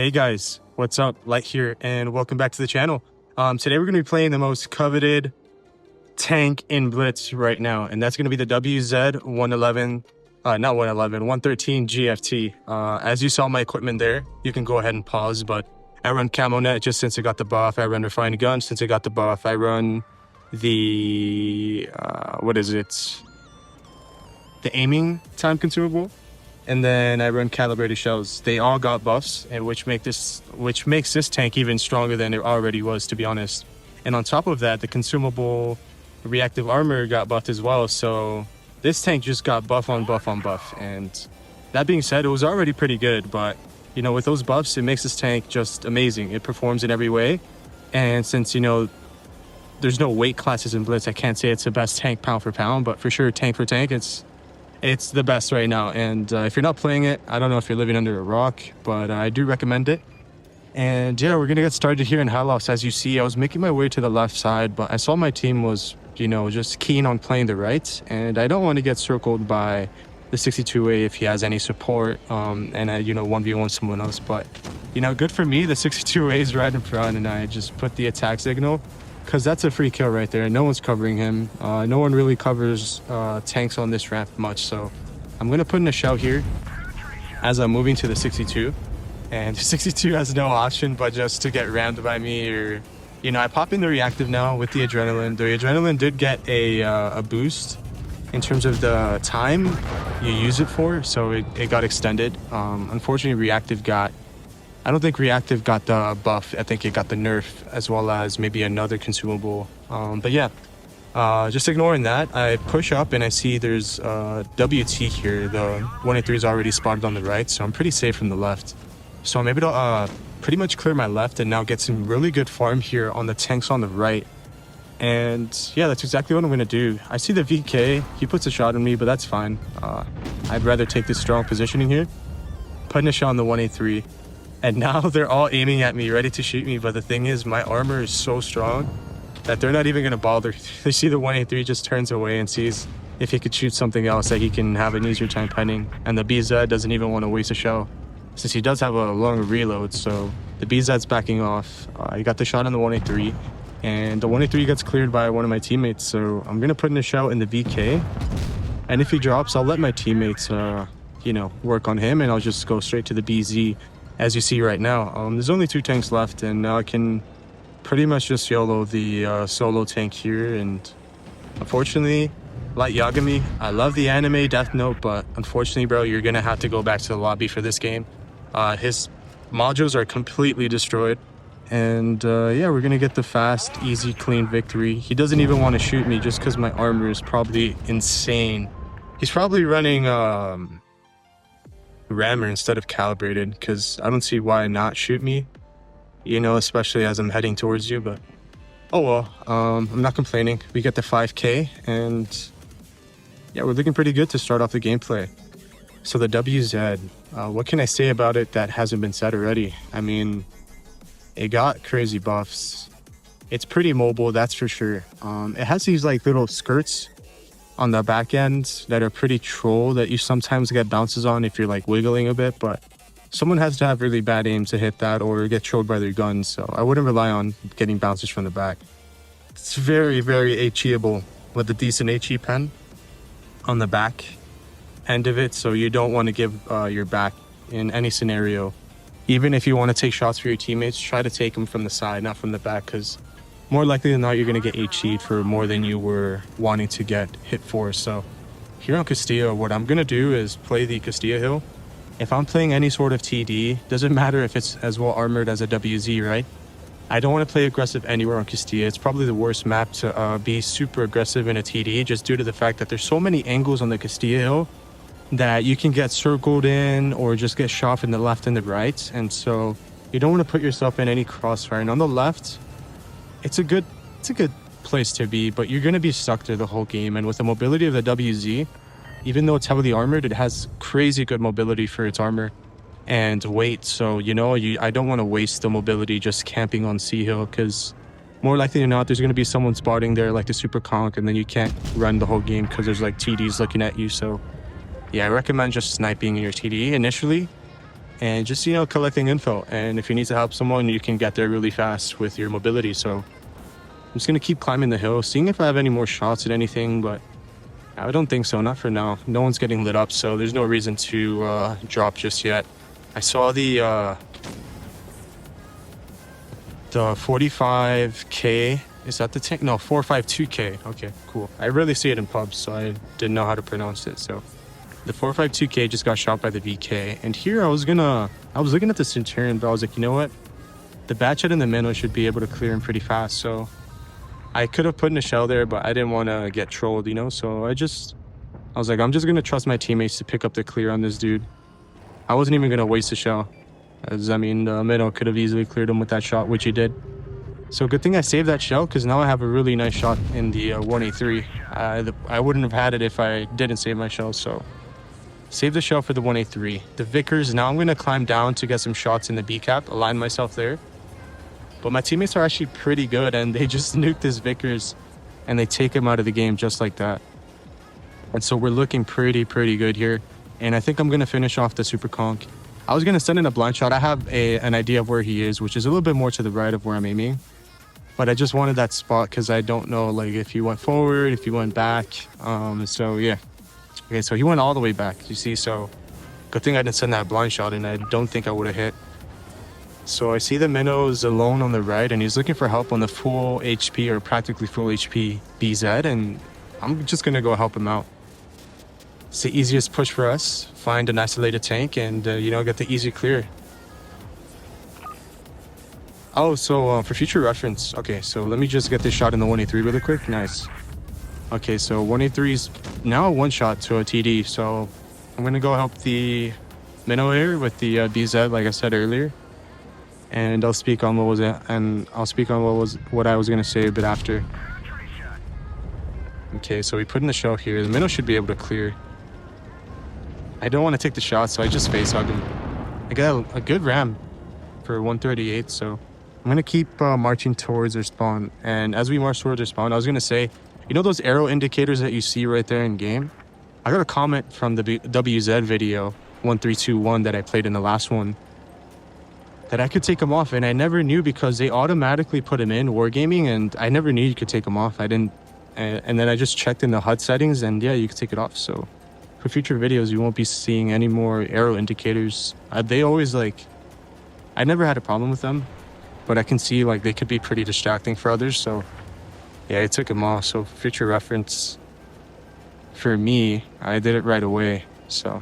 Hey guys, what's up? Light here, and welcome back to the channel. Today we're going to be playing the most coveted tank in Blitz right now, and that's going to be the WZ-113 GFT. As you saw my equipment there, you can go ahead and pause, but I run Camo Net just since I got the buff. I run Refined Gun since I got the buff. I run the, the aiming time consumable. And then I run calibrated shells. They all got buffs, and which makes this tank even stronger than it already was, to be honest. And on top of that, the consumable reactive armor got buffed as well. So this tank just got buff on buff on buff. And that being said, it was already pretty good, but you know, with those buffs, it makes this tank just amazing. It performs in every way. And since, you know, there's no weight classes in Blitz, I can't say it's the best tank pound for pound, but for sure tank for tank, it's the best right now. And if you're not playing it, I don't know if you're living under a rock, but I do recommend it. And yeah, we're gonna get started here in Halos. As you see, I was making my way to the left side, but I saw my team was, you know, just keen on playing the right, and I don't want to get circled by the 62A if he has any support, and I, you know, 1v1 someone else. But you know, good for me, the 62A is right in front, and I just put the attack signal, because that's a free kill right there. No one's covering him. No one really covers tanks on this ramp much, so I'm going to put in a shell here as I'm moving to the 62. And the 62 has no option but just to get rammed by me, or, you know, I pop in the reactive now with the adrenaline. The adrenaline did get a boost in terms of the time you use it for, so it got extended. Unfortunately, reactive got... I don't think reactive got the buff. I think it got the nerf, as well as maybe another consumable. But yeah, just ignoring that, I push up and I see there's WT here. The 183 is already spotted on the right, so I'm pretty safe from the left. So I'm able to pretty much clear my left and now get some really good farm here on the tanks on the right. And yeah, that's exactly what I'm going to do. I see the VK. He puts a shot on me, but that's fine. I'd rather take this strong positioning here. Putting a shot on the 183. And now they're all aiming at me, ready to shoot me. But the thing is, my armor is so strong that they're not even going to bother. They see the 183 just turns away and sees if he could shoot something else that he can have an easier time penning. And the BZ doesn't even want to waste a shell, since he does have a long reload. So the BZ's backing off. He got the shot on the 183. And the 183 gets cleared by one of my teammates. So I'm going to put in a shell in the VK. And if he drops, I'll let my teammates, you know, work on him. And I'll just go straight to the BZ. As you see right now, there's only 2 tanks left, and now I can pretty much just YOLO the solo tank here. And unfortunately, like Yagami, I love the anime Death Note, but unfortunately, bro, you're gonna have to go back to the lobby for this game. His modules are completely destroyed, and yeah, we're gonna get the fast, easy, clean victory. He doesn't even want to shoot me just because my armor is probably insane. He's probably running rammer instead of calibrated, because I don't see why not shoot me, you know, especially as I'm heading towards you. But oh well, I'm not complaining. We get the 5k, and yeah, we're looking pretty good to start off the gameplay. So the WZ, what can I say about it that hasn't been said already? I mean, it got crazy buffs. It's pretty mobile, that's for sure. It has these like little skirts on the back end that are pretty troll, that you sometimes get bounces on if you're like wiggling a bit, but someone has to have really bad aim to hit that or get trolled by their guns, so I wouldn't rely on getting bounces from the back. It's very, very HEable with a decent HE pen on the back end of it, so you don't want to give your back in any scenario. Even if you want to take shots for your teammates, try to take them from the side, not from the back, because more likely than not, you're going to get HE'd for more than you were wanting to get hit for. So here on Castilla, what I'm going to do is play the Castilla Hill. If I'm playing any sort of TD, doesn't matter if it's as well armored as a WZ, right? I don't want to play aggressive anywhere on Castilla. It's probably the worst map to be super aggressive in a TD, just due to the fact that there's so many angles on the Castilla Hill that you can get circled in or just get shot from the left and the right. And so you don't want to put yourself in any crossfire. And on the left, it's a good place to be, but you're going to be stuck there the whole game. And with the mobility of the WZ, even though it's heavily armored, it has crazy good mobility for its armor and weight. So, you know, I don't want to waste the mobility just camping on C Hill, because more likely than not, there's going to be someone spotting there like the super conk, and then you can't run the whole game because there's like TDs looking at you. So yeah, I recommend just sniping in your TD initially and just, you know, collecting info. And if you need to help someone, you can get there really fast with your mobility. So I'm just going to keep climbing the hill, seeing if I have any more shots at anything, but I don't think so, not for now. No one's getting lit up, so there's no reason to drop just yet. I saw the 45K. Is that the tank? No, 452K. Okay, cool. I rarely see it in pubs, so I didn't know how to pronounce it. So the 452K just got shot by the VK. And here I was looking at the Centurion, but I was like, you know what? The Batchet and the Minnow should be able to clear him pretty fast. So I could have put in a shell there, but I didn't want to get trolled, you know? So I was like, I'm just going to trust my teammates to pick up the clear on this dude. I wasn't even going to waste a shell. As I mean, the Minnow could have easily cleared him with that shot, which he did. So good thing I saved that shell, because now I have a really nice shot in the 183. I wouldn't have had it if I didn't save my shell, so save the shell for the 183. The Vickers, now I'm going to climb down to get some shots in the B cap, align myself there. But my teammates are actually pretty good, and they just nuke this Vickers, and they take him out of the game just like that. And so we're looking pretty good here. And I think I'm going to finish off the Super Conk. I was going to send in a blind shot. I have an idea of where he is, which is a little bit more to the right of where I'm aiming. But I just wanted that spot because I don't know, like, if he went forward, if he went back. So yeah. Okay, so he went all the way back, you see. So good thing I didn't send that blind shot, and I don't think I would have hit. So I see the Minnows alone on the right, and he's looking for help on the full HP or practically full HP BZ, and I'm just going to go help him out. It's the easiest push for us. Find an isolated tank and, you know, get the easy clear. Oh, so for future reference, okay, so let me just get this shot in the 183 really quick. Nice. Okay, so 183 is now a one shot to a TD, so I'm going to go help the Minnow here with the BZ, like I said earlier. And I'll speak on what I was going to say a bit after. Okay, so we put in the shell here. The Minnow should be able to clear. I don't want to take the shot, so I just face hug him. I got a good ram for 138, so I'm going to keep marching towards their spawn. And as we march towards their spawn, I was going to say, you know those arrow indicators that you see right there in game? I got a comment from the WZ video 1321 that I played in the last one that I could take them off, and I never knew because they automatically put them in Wargaming, and I never knew you could take them off. I didn't, and then I just checked in the HUD settings, and yeah, you could take it off. So for future videos, you won't be seeing any more arrow indicators. They always, like, I never had a problem with them, but I can see, like, they could be pretty distracting for others. So yeah, I took them off. So future reference for me, I did it right away. So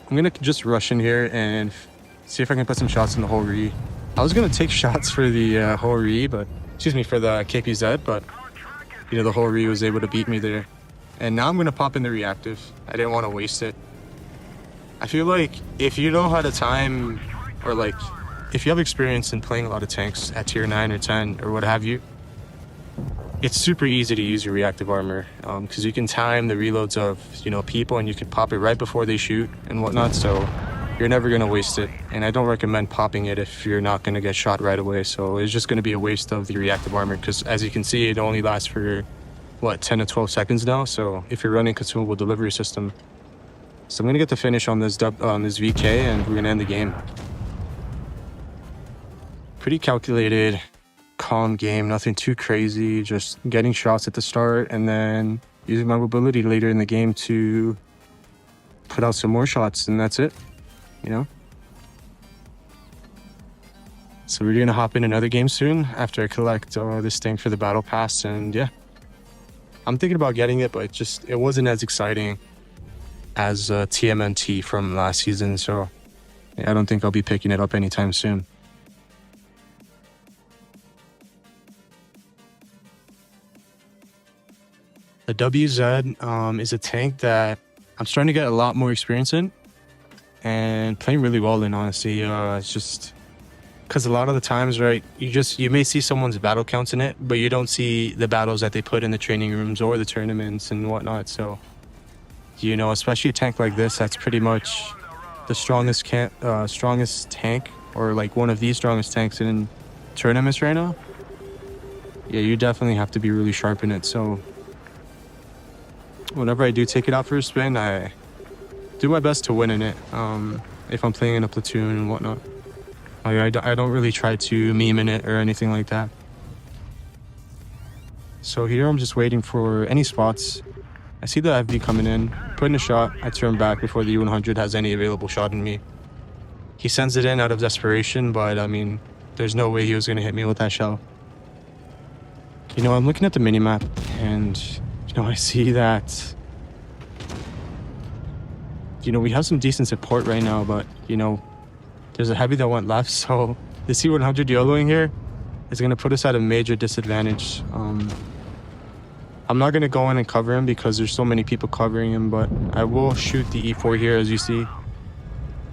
I'm gonna just rush in here and see if I can put some shots in the whole re. I was gonna take shots for the whole re, but for the KPZ, but you know, the whole re was able to beat me there. And now I'm gonna pop in the reactive. I didn't want to waste it. I feel like if you know how to time, or like if you have experience in playing a lot of tanks at tier 9 or 10 or what have you, it's super easy to use your reactive armor because you can time the reloads of, you know, people, and you can pop it right before they shoot and whatnot, so you're never going to waste it. And I don't recommend popping it if you're not going to get shot right away, so it's just going to be a waste of the reactive armor because, as you can see, it only lasts for, what, 10 to 12 seconds now, so if you're running consumable delivery system. So I'm going to get the finish on this VK, and we're going to end the game. Pretty calculated, calm game, nothing too crazy, just getting shots at the start and then using my mobility later in the game to put out some more shots, and that's it, you know. So we're gonna hop in another game soon after I collect this thing for the battle pass, and yeah, I'm thinking about getting it, but it wasn't as exciting as TMNT from last season, so yeah, I don't think I'll be picking it up anytime soon. The WZ is a tank that I'm starting to get a lot more experience in and playing really well in, honestly. It's just because a lot of the times, right, you may see someone's battle counts in it, but you don't see the battles that they put in the training rooms or the tournaments and whatnot. So, you know, especially a tank like this, that's pretty much the strongest tank, or like one of the strongest tanks in tournaments right now. Yeah, you definitely have to be really sharp in it. So whenever I do take it out for a spin, there's do my best to win in it. If I'm playing in a platoon and whatnot. I don't really try to meme in it or anything like that. So here I'm just waiting for any spots. I see the FV coming in, put in a shot. I turn back before the U-100 has any available shot in me. He sends it in out of desperation, but I mean, there's no way he was going to hit me with that shell. You know, I'm looking at the minimap and, you know, I see that, you know, we have some decent support right now, but, you know, there's a heavy that went left, so the C-100 YOLOing here is going to put us at a major disadvantage. I'm not going to go in and cover him because there's so many people covering him, but I will shoot the E4 here, as you see.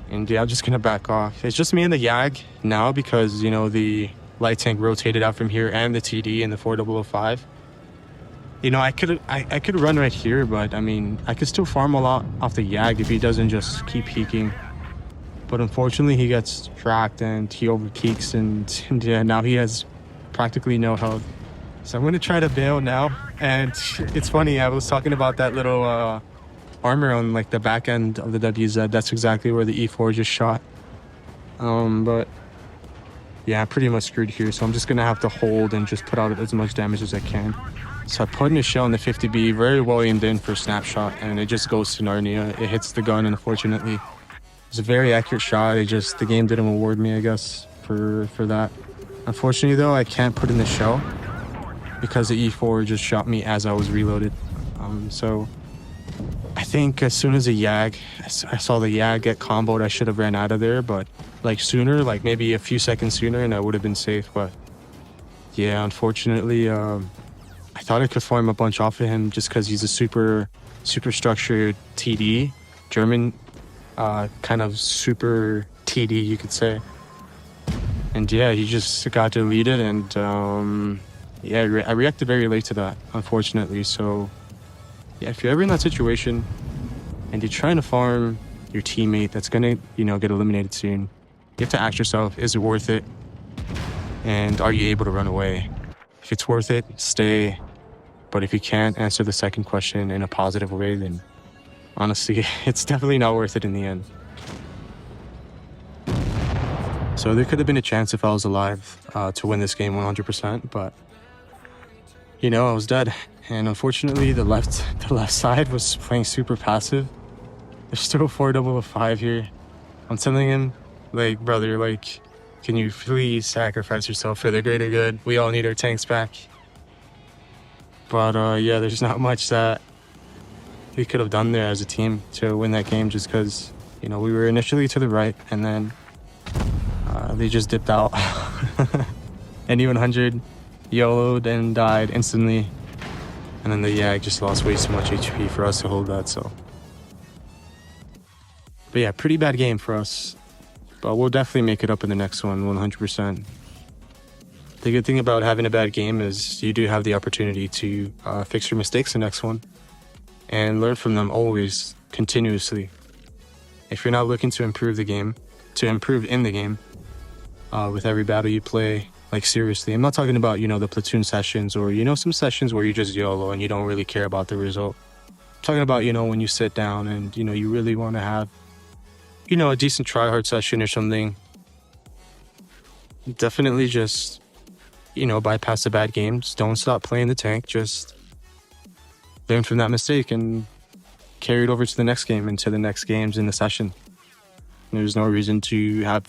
And yeah, I'm just going to back off. It's just me and the YAG now because, you know, the light tank rotated out from here and the TD and the 4005. You know, I could run right here, but I mean, I could still farm a lot off the YAG if he doesn't just keep peeking. But unfortunately, he gets tracked and he overpeaks, and yeah, now he has practically no health. So I'm going to try to bail now. And it's funny, I was talking about that little armor on like the back end of the WZ. That's exactly where the E4 just shot. But yeah, I'm pretty much screwed here. So I'm just going to have to hold and just put out as much damage as I can. So I put in a shell in the 50B, very well aimed in for snapshot, and it just goes to Narnia. It hits the gun, unfortunately. It's a very accurate shot. The game didn't reward me, I guess, for that. Unfortunately, though, I can't put in the shell because the E4 just shot me as I was reloaded. So I think as soon as I saw the YAG get comboed, I should have ran out of there, but like sooner, like maybe a few seconds sooner, and I would have been safe. But yeah, unfortunately, I thought I could farm a bunch off of him just because he's a super structured TD, German, kind of super TD, you could say. And yeah, he just got deleted, and yeah, I reacted very late to that, unfortunately. So yeah, if you're ever in that situation and you're trying to farm your teammate that's gonna, you know, get eliminated soon, you have to ask yourself, is it worth it? And are you able to run away? If it's worth it, stay. But if you can't answer the second question in a positive way, then honestly, it's definitely not worth it in the end. So there could have been a chance if I was alive to win this game 100%, but you know, I was dead. And unfortunately, the left side was playing super passive. There's still 4/5 here. I'm telling him, like, brother, like, can you please sacrifice yourself for the greater good? We all need our tanks back. But yeah, there's not much that we could have done there as a team to win that game, just because, you know, we were initially to the right, and then they just dipped out. And U-100 YOLO'd and died instantly. And then the YAG just lost way too much HP for us to hold that, so. But yeah, pretty bad game for us. But we'll definitely make it up in the next one, 100%. The good thing about having a bad game is you do have the opportunity to fix your mistakes the next one and learn from them always, continuously. If you're not looking to improve the game, to improve in the game, with every battle you play, like seriously, I'm not talking about, you know, the platoon sessions or, you know, some sessions where you just YOLO and you don't really care about the result. I'm talking about, you know, when you sit down and, you know, you really want to have, you know, a decent try-hard session or something. Definitely just, you know, bypass the bad games. Don't stop playing the tank. Just learn from that mistake and carry it over to the next game and to the next games in the session. There's no reason to have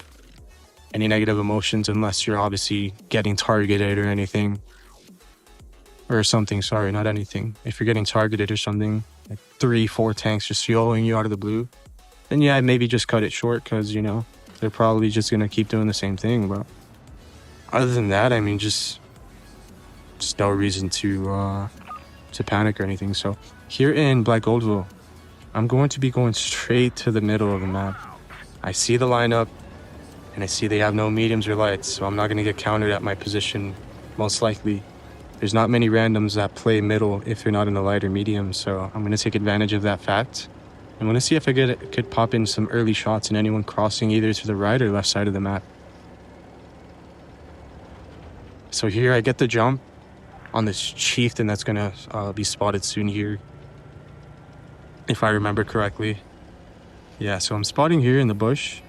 any negative emotions unless you're obviously getting targeted or anything. Or something, sorry, not anything. If you're getting targeted or something, like 3-4 tanks just YOLOing you out of the blue, then yeah, maybe just cut it short because, you know, they're probably just going to keep doing the same thing. But other than that, I mean, just no reason to panic or anything. So here in Black Goldville, I'm going to be going straight to the middle of the map. I see the lineup, and I see they have no mediums or lights, so I'm not going to get countered at my position, most likely. There's not many randoms that play middle if they're not in the light or medium, so I'm going to take advantage of that fact. I'm going to see if I could pop in some early shots in anyone crossing either to the right or left side of the map. So here I get the jump on this chieftain that's going to be spotted soon here, if I remember correctly. Yeah, so I'm spotting here in the bush.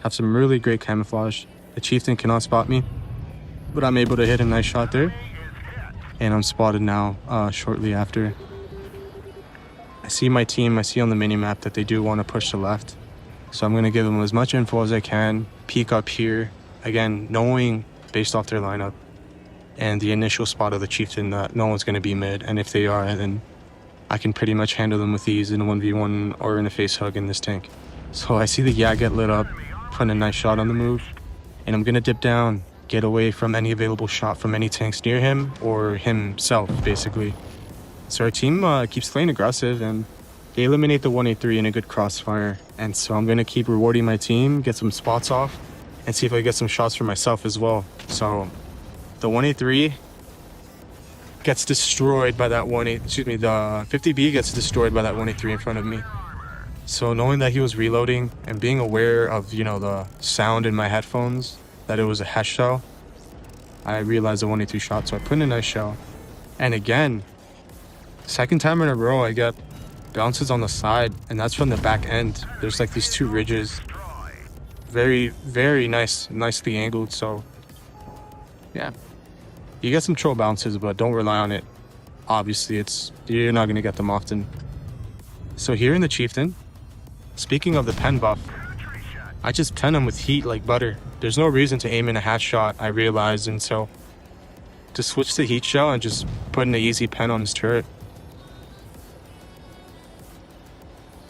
Have some really great camouflage. The chieftain cannot spot me, but I'm able to hit a nice shot there. And I'm spotted now shortly after. I see my team. I see on the mini-map that they do want to push to left. So I'm going to give them as much info as I can. Peek up here. Again, knowing based off their lineup and the initial spot of the chieftain that no one's going to be mid. And if they are, then I can pretty much handle them with ease in a 1v1 or in a face hug in this tank. So I see the Yak get lit up, putting a nice shot on the move. And I'm going to dip down, get away from any available shot from any tanks near him or himself, basically. So our team keeps playing aggressive and they eliminate the 183 in a good crossfire. And so I'm going to keep rewarding my team, get some spots off, and see if I can get some shots for myself as well. So the 183 gets destroyed by that the 50B gets destroyed by that 183 in front of me. So knowing that he was reloading and being aware of, you know, the sound in my headphones, that it was a hesh shell, I realized the 183 shot, so I put in a nice shell. And again, second time in a row, I get bounces on the side, and that's from the back end. There's like these two ridges. Very, very nicely angled, so yeah. You get some troll bounces, but don't rely on it. Obviously, you're not going to get them often. So here in the chieftain, speaking of the pen buff, I just pen him with heat like butter. There's no reason to aim in a hat shot, I realized, and so to switch to heat shell and just put in an easy pen on his turret.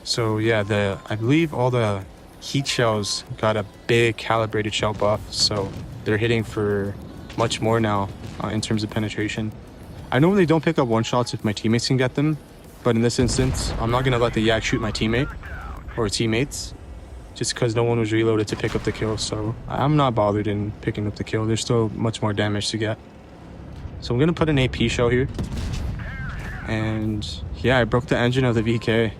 So yeah, I believe all the heat shells got a big calibrated shell buff, so they're hitting for much more now in terms of penetration. I normally don't pick up one shots if my teammates can get them, but in this instance, I'm not going to let the Yak shoot my teammate or teammates just because no one was reloaded to pick up the kill, so I'm not bothered in picking up the kill. There's still much more damage to get. So I'm going to put an AP shell here. And yeah, I broke the engine of the VK.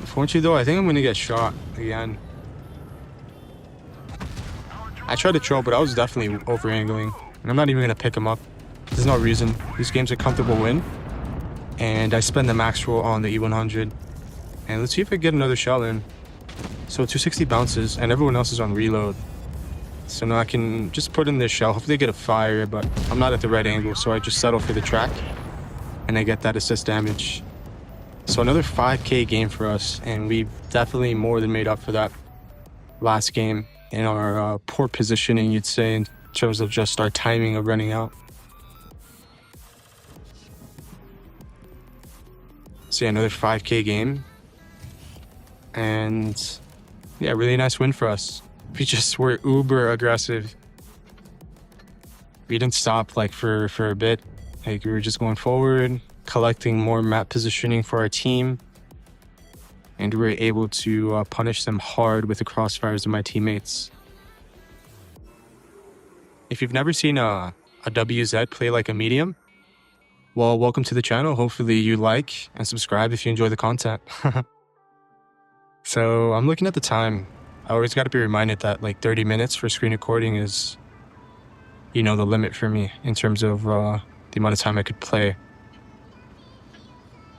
Unfortunately though, I think I'm going to get shot again. I tried to troll, but I was definitely over-angling. And I'm not even going to pick him up. There's no reason. This game's a comfortable win. And I spend the max roll on the E100. And let's see if I get another shell in. So 260 bounces, and everyone else is on reload. So now I can just put in this shell. Hopefully I get a fire, but I'm not at the right angle, so I just settle for the track. And I get that assist damage. So another 5k game for us, and we've definitely more than made up for that last game in our poor positioning, you'd say, in terms of just our timing of running out. So yeah, another 5k game. And yeah, really nice win for us. We just were uber aggressive. We didn't stop like for a bit. Like we were just going forward, collecting more map positioning for our team. And we were able to punish them hard with the crossfires of my teammates. If you've never seen a WZ play like a medium, well, welcome to the channel. Hopefully you like and subscribe if you enjoy the content. So I'm looking at the time. I always got to be reminded that like 30 minutes for screen recording is, you know, the limit for me in terms of the amount of time I could play.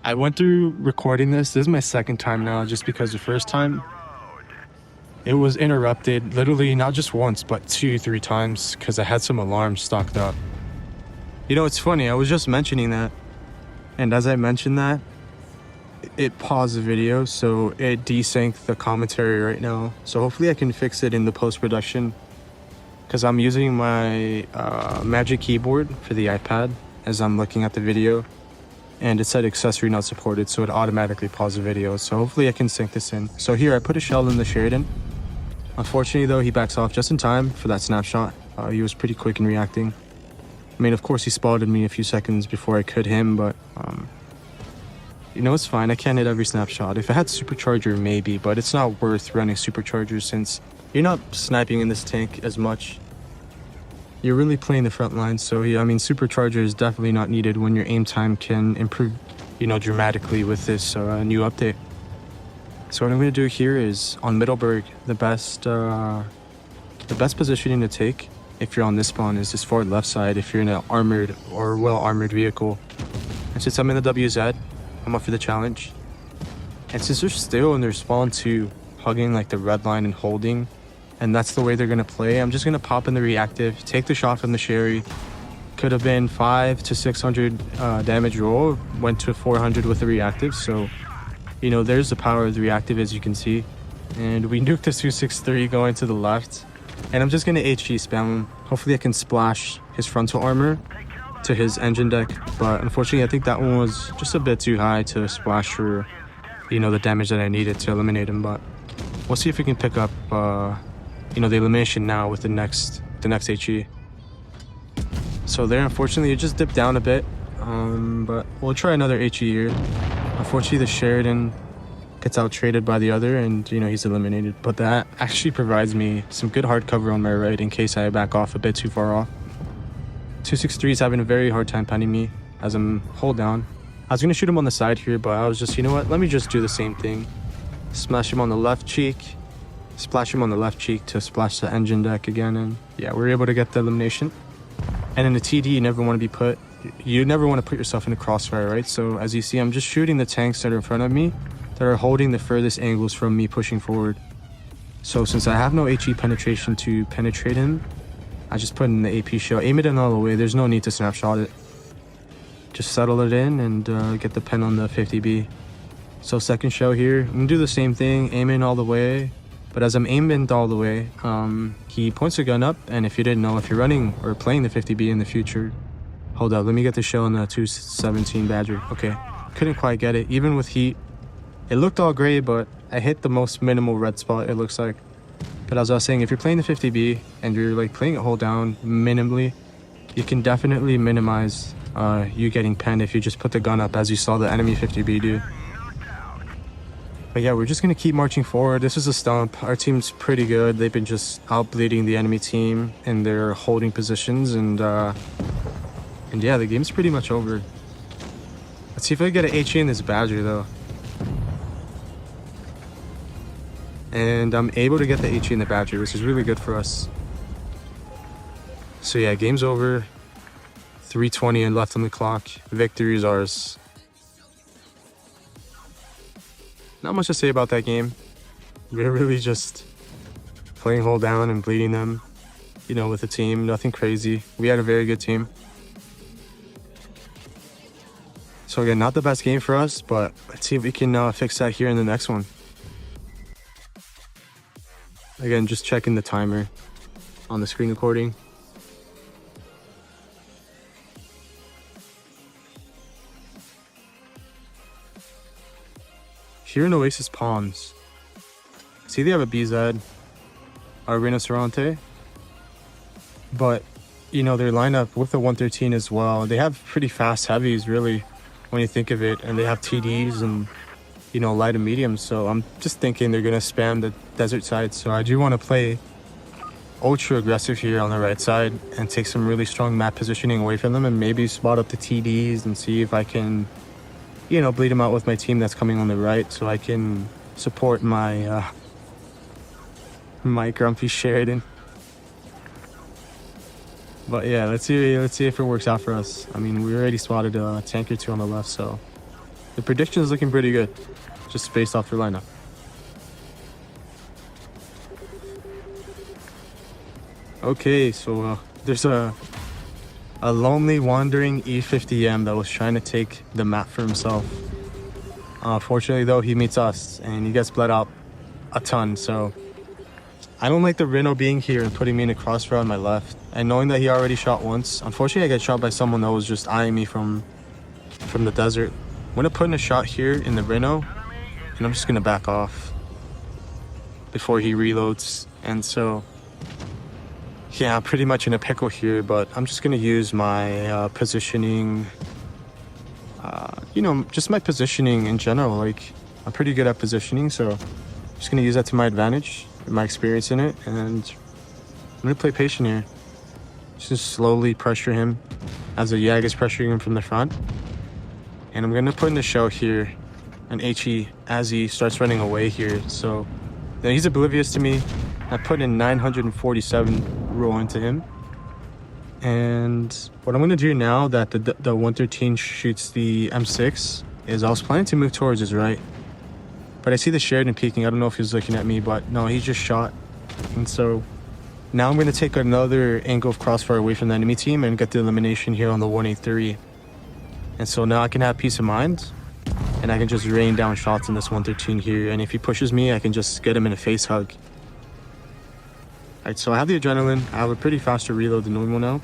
I went through recording this. This is my second time now, just because the first time it was interrupted literally not just once, but 2-3 times because I had some alarms stocked up. You know, it's funny. I was just mentioning that. And as I mentioned that, it paused the video, so it desynced the commentary right now. So hopefully I can fix it in the post-production, because I'm using my Magic Keyboard for the iPad as I'm looking at the video, and it said accessory not supported, so it automatically paused the video. So hopefully I can sync this in. So here I put a shell in the Sheridan. Unfortunately though, he backs off just in time for that snapshot. He was pretty quick in reacting. I mean, of course he spotted me a few seconds before I could him, but you know, it's fine. I can't hit every snapshot. If I had supercharger, maybe, but it's not worth running supercharger since you're not sniping in this tank as much. You're really playing the front line, so yeah, I mean, supercharger is definitely not needed when your aim time can improve, you know, dramatically with this new update. So what I'm going to do here is on Middleburg, the best positioning to take if you're on this spawn is this forward left side if you're in an armored or well-armored vehicle. And since I'm in the WZ, I'm up for the challenge. And since they're still in their spawn 2, hugging like the red line and holding, and that's the way they're going to play, I'm just going to pop in the reactive, take the shot from the Sherry. Could have been 500 to 600 damage roll, went to 400 with the reactive. So, you know, there's the power of the reactive, as you can see. And we nuked the 263 going to the left. And I'm just going to HE spam him. Hopefully I can splash his frontal armor to his engine deck. But unfortunately, I think that one was just a bit too high to splash for, you know, the damage that I needed to eliminate him. But we'll see if we can pick up, you know, the elimination now with the next HE. So there, unfortunately, it just dipped down a bit. But we'll try another HE here. Unfortunately, the Sheridan gets out traded by the other, and you know, he's eliminated. But that actually provides me some good hard cover on my right in case I back off a bit too far off. 263 is having a very hard time penning me as I'm hold down. I was gonna shoot him on the side here, but I was just, you know what, let me just do the same thing. Smash him on the left cheek, splash him on the left cheek to splash the engine deck again, and yeah, we're able to get the elimination. And in the TD, you never want to put yourself in a crossfire, right? So as you see, I'm just shooting the tanks that are in front of me that are holding the furthest angles from me pushing forward. So since I have no HE penetration to penetrate him, I just put in the AP shell, aim it in all the way. There's no need to snapshot it. Just settle it in and get the pen on the 50B. So second shell here, I'm gonna do the same thing, aim in all the way. But as I'm aiming all the way, he points the gun up, and if you didn't know, if you're running or playing the 50B in the future, hold up, let me get the shell on the 217 Badger. Okay, couldn't quite get it, even with heat. It looked all gray, but I hit the most minimal red spot, it looks like. But as I was saying, if you're playing the 50B and you're like playing it hold down minimally, you can definitely minimize you getting penned if you just put the gun up, as you saw the enemy 50B do. But yeah, we're just going to keep marching forward. This is a stump. Our team's pretty good. They've been just out-bleeding the enemy team in their holding positions. And yeah, the game's pretty much over. Let's see if I can get an HE in this Badger, though. And I'm able to get the HE in the Badger, which is really good for us. So yeah, game's over. 3:20 and left on the clock. Victory is ours. Not much to say about that game. We're really just playing hold down and bleeding them, you know, with the team. Nothing crazy. We had a very good team. So again, not the best game for us, but let's see if we can fix that here in the next one. Again, just checking the timer on the screen recording. Here in Oasis Palms, see they have a BZ, a Rhinoceronte, but you know, their lineup with the 113 as well, they have pretty fast heavies really when you think of it, and they have TDs and, you know, light and medium. So I'm just thinking they're gonna spam the desert side. So I do want to play ultra aggressive here on the right side and take some really strong map positioning away from them, and maybe spot up the TDs and see if I can, you know, bleed them out with my team that's coming on the right, so I can support my my grumpy Sheridan. But yeah, let's see if it works out for us. I mean, we already spotted a tank or two on the left, so the prediction is looking pretty good, just based off their lineup. Okay, so there's a lonely wandering E50M that was trying to take the map for himself. Fortunately though, he meets us and he gets bled out a ton. So I don't like the Rhino being here and putting me in a crossfire on my left, and knowing that he already shot once. Unfortunately, I got shot by someone that was just eyeing me from the desert. I'm gonna put in a shot here in the Rhino, and I'm just gonna back off before he reloads. And so yeah, I'm pretty much in a pickle here, but I'm just going to use my positioning, you know, just my positioning in general. Like, I'm pretty good at positioning, so I'm just going to use that to my advantage, my experience in it, and I'm going to play patient here. Just slowly pressure him as the Yag is pressuring him from the front. And I'm going to put in the shell here, an HE, as he starts running away here. So now he's oblivious to me. I put in 947 roll into him. And what I'm going to do now that the 113 shoots the M6 is I was planning to move towards his right. But I see the Sheridan peeking. I don't know if he's looking at me, but no, he just shot. And so now I'm going to take another angle of crossfire away from the enemy team and get the elimination here on the 183. And so now I can have peace of mind, and I can just rain down shots in this 113 here. And if he pushes me, I can just get him in a face hug. Alright, so I have the adrenaline. I have a pretty faster reload than normal now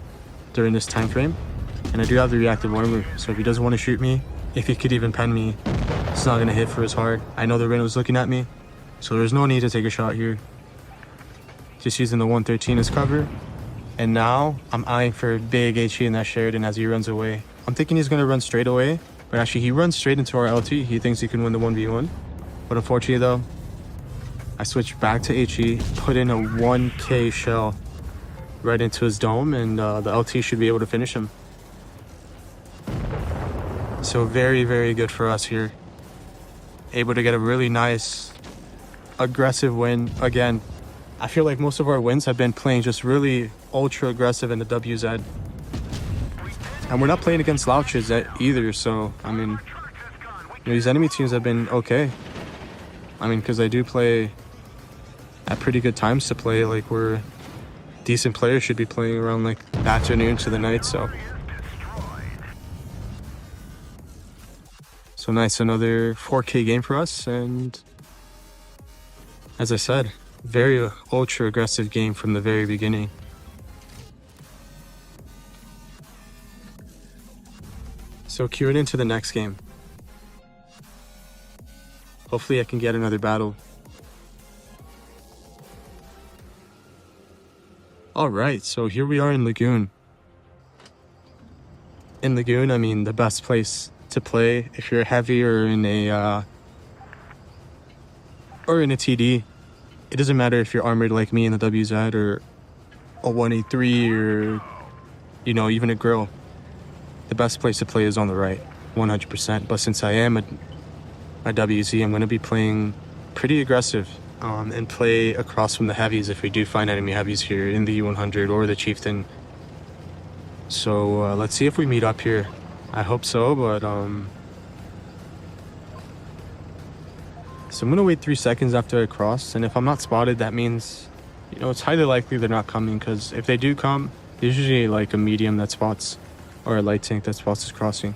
during this time frame. And I do have the reactive armor, so if he doesn't want to shoot me, if he could even pen me, it's not going to hit for as hard. I know the Ren was looking at me, so there's no need to take a shot here. Just using the 113 as cover. And now I'm eyeing for a big HE in that Sheridan as he runs away. I'm thinking he's going to run straight away, but actually he runs straight into our LT. He thinks he can win the 1v1. But unfortunately though, I switched back to HE, put in a 1k shell right into his dome, and the LT should be able to finish him. So very, very good for us here. Able to get a really nice, aggressive win. Again, I feel like most of our wins have been playing just really ultra aggressive in the WZ. And we're not playing against slouches either, so, I mean, you know, these enemy teams have been okay. I mean, because they do play at pretty good times to play. Like, we're decent players, should be playing around, like, the afternoon to the night, so. So nice, another 4K game for us, and as I said, very ultra aggressive game from the very beginning. So queuing into the next game. Hopefully I can get another battle. Alright, so here we are in Lagoon. In Lagoon, I mean, the best place to play if you're heavy or in a TD. It doesn't matter if you're armored like me in the WZ or a 183 or, you know, even a grill. The best place to play is on the right, 100%. But since I am a WZ, I'm going to be playing pretty aggressive and play across from the heavies if we do find enemy heavies here in the E100 or the Chieftain. So let's see if we meet up here. I hope so, but so I'm gonna wait 3 seconds after I cross, and if I'm not spotted, that means, you know, it's highly likely they're not coming, because if they do come, there's usually like a medium that spots or a light tank that spots us crossing.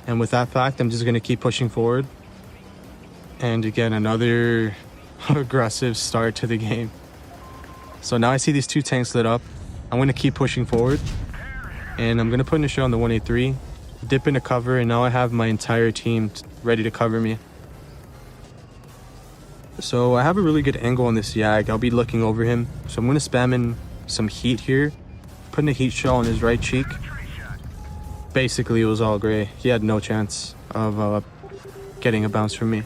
And with that fact, I'm just gonna keep pushing forward. And again, another aggressive start to the game. So now I see these 2 tanks lit up. I'm gonna keep pushing forward, and I'm gonna put in a shot on the 183. Dip into cover, and now I have my entire team ready to cover me. So I have a really good angle on this Yag. I'll be looking over him, so I'm going to spam in some heat here, putting a heat shell on his right cheek. Basically it was all gray. He had no chance of getting a bounce from me.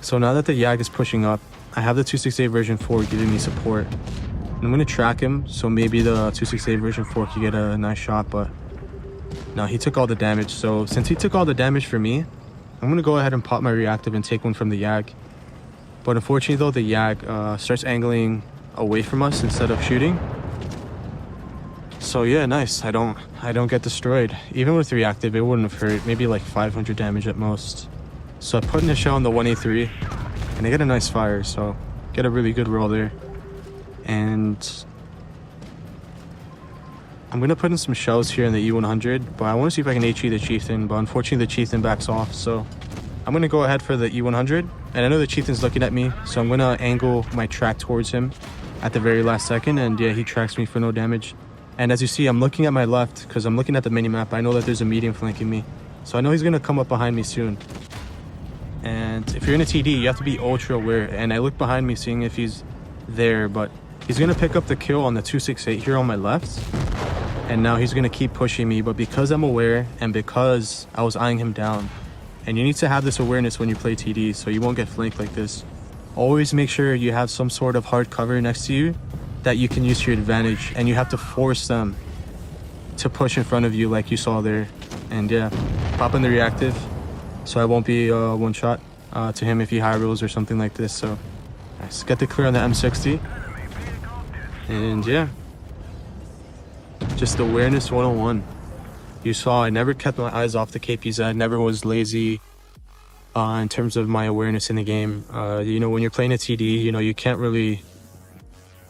So now that the Yag is pushing up, I have the 268 version 4 giving me support. And I'm going to track him, so maybe the 268 version 4 can get a nice shot, but no, he took all the damage. So since he took all the damage for me, I'm going to go ahead and pop my reactive and take one from the Yag. But unfortunately though, the Yag starts angling away from us instead of shooting. So yeah, nice. I don't get destroyed. Even with reactive, it wouldn't have hurt. Maybe like 500 damage at most. So I put in a shell on the 183, and I get a nice fire, so get a really good roll there. And I'm going to put in some shells here in the E100, but I want to see if I can HE the Chieftain, but unfortunately the Chieftain backs off, so I'm going to go ahead for the E100, and I know the Chieftain's looking at me, so I'm going to angle my track towards him at the very last second, and yeah, he tracks me for no damage. And as you see, I'm looking at my left, because I'm looking at the minimap. I know that there's a medium flanking me, so I know he's going to come up behind me soon. And if you're in a TD, you have to be ultra aware, and I look behind me seeing if he's there, but he's going to pick up the kill on the 268 here on my left. And now he's going to keep pushing me, but because I'm aware and because I was eyeing him down, and you need to have this awareness when you play TD so you won't get flanked like this. Always make sure you have some sort of hard cover next to you that you can use to your advantage, and you have to force them to push in front of you like you saw there. And yeah, pop in the reactive so I won't be one shot to him if he high rolls or something like this. So nice. Get the clear on the M60, and yeah, just awareness 101. You saw I never kept my eyes off the KPZ, never was lazy in terms of my awareness in the game. You know, when you're playing a TD, you know, you can't really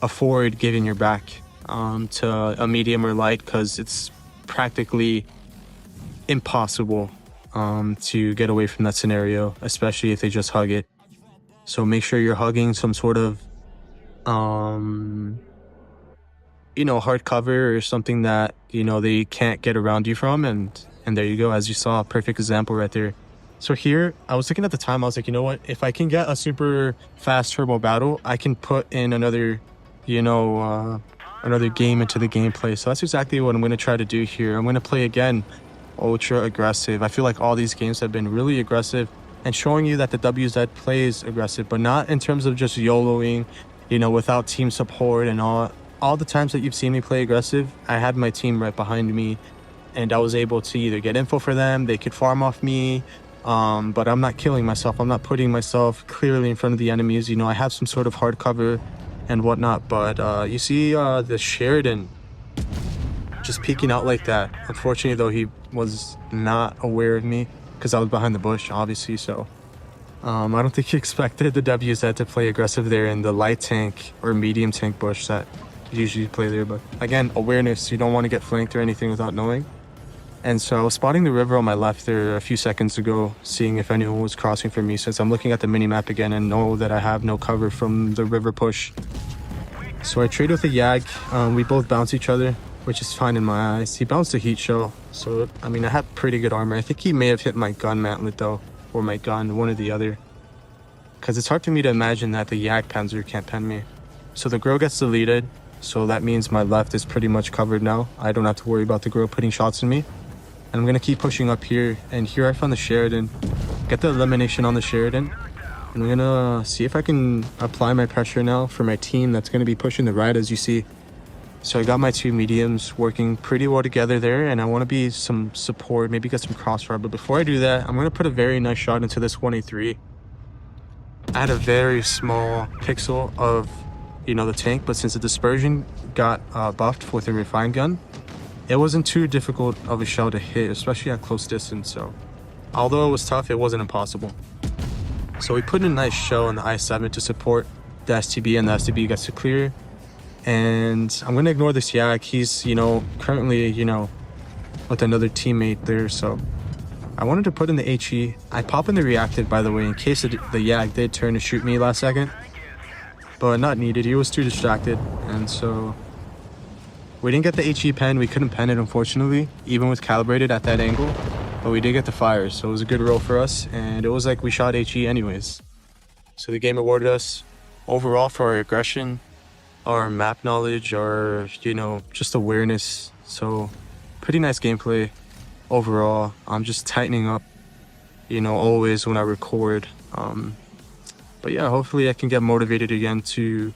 afford giving your back to a medium or light, because it's practically impossible to get away from that scenario, especially if they just hug it. So make sure you're hugging some sort of you know, hard cover or something that, you know, they can't get around you from. And there you go. As you saw, perfect example right there. So here, I was thinking at the time, I was like, you know what, if I can get a super fast turbo battle, I can put in another, you know, another game into the gameplay. So that's exactly what I'm going to try to do here. I'm going to play again ultra aggressive. I feel like all these games have been really aggressive and showing you that the WZ plays aggressive, but not in terms of just YOLOing, you know, without team support and all the times that you've seen me play aggressive, I had my team right behind me, and I was able to either get info for them, they could farm off me, but I'm not killing myself. I'm not putting myself clearly in front of the enemies. You know, I have some sort of hard cover and whatnot, but you see the Sheridan just peeking out like that. Unfortunately, though, he was not aware of me because I was behind the bush, obviously, so I don't think he expected the WZ to play aggressive there in the light tank or medium tank bush that usually play there. But again, awareness, you don't want to get flanked or anything without knowing. And so I was spotting the river on my left there a few seconds ago, seeing if anyone was crossing for me, since I'm looking at the mini-map again and know that I have no cover from the river push. So I trade with a Yag. We both bounce each other, which is fine in my eyes. He bounced a heat shell, so I mean, I have pretty good armor. I think he may have hit my gun mantlet though, or my gun, one or the other, because it's hard for me to imagine that the Yag Panzer can't pen me. So the Grill gets deleted, so that means my left is pretty much covered now. I don't have to worry about the Grill putting shots in me. And I'm going to keep pushing up here. And here I found the Sheridan. Get the elimination on the Sheridan. And I'm going to see if I can apply my pressure now for my team that's going to be pushing the right, as you see. So I got my two mediums working pretty well together there. And I want to be some support, maybe get some crossfire. But before I do that, I'm going to put a very nice shot into this 1A3. I had a very small pixel of, you know, the tank, but since the dispersion got buffed with a refined gun, it wasn't too difficult of a shell to hit, especially at close distance. So although it was tough, it wasn't impossible. So we put in a nice shell in the I-7 to support the STB, and the STB gets to clear. And I'm going to ignore this Yak. He's, you know, currently, you know, with another teammate there. So I wanted to put in the HE. I pop in the reactive, by the way, in case the Yak did turn to shoot me last second. But not needed. He was too distracted. And so we didn't get the HE pen. We couldn't pen it, unfortunately, even with calibrated at that angle. But we did get the fire, so it was a good roll for us. And it was like we shot HE anyways. So the game awarded us overall for our aggression, our map knowledge, our, you know, just awareness. So pretty nice gameplay overall. I'm just tightening up, you know, always when I record. But yeah, hopefully I can get motivated again to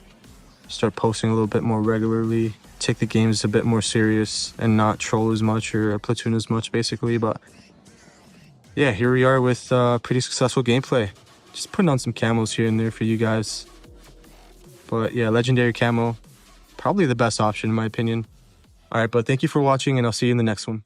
start posting a little bit more regularly, take the games a bit more serious and not troll as much or platoon as much, basically. But yeah, here we are with pretty successful gameplay. Just putting on some camos here and there for you guys. But yeah, legendary camo, probably the best option in my opinion. All right, but thank you for watching, and I'll see you in the next one.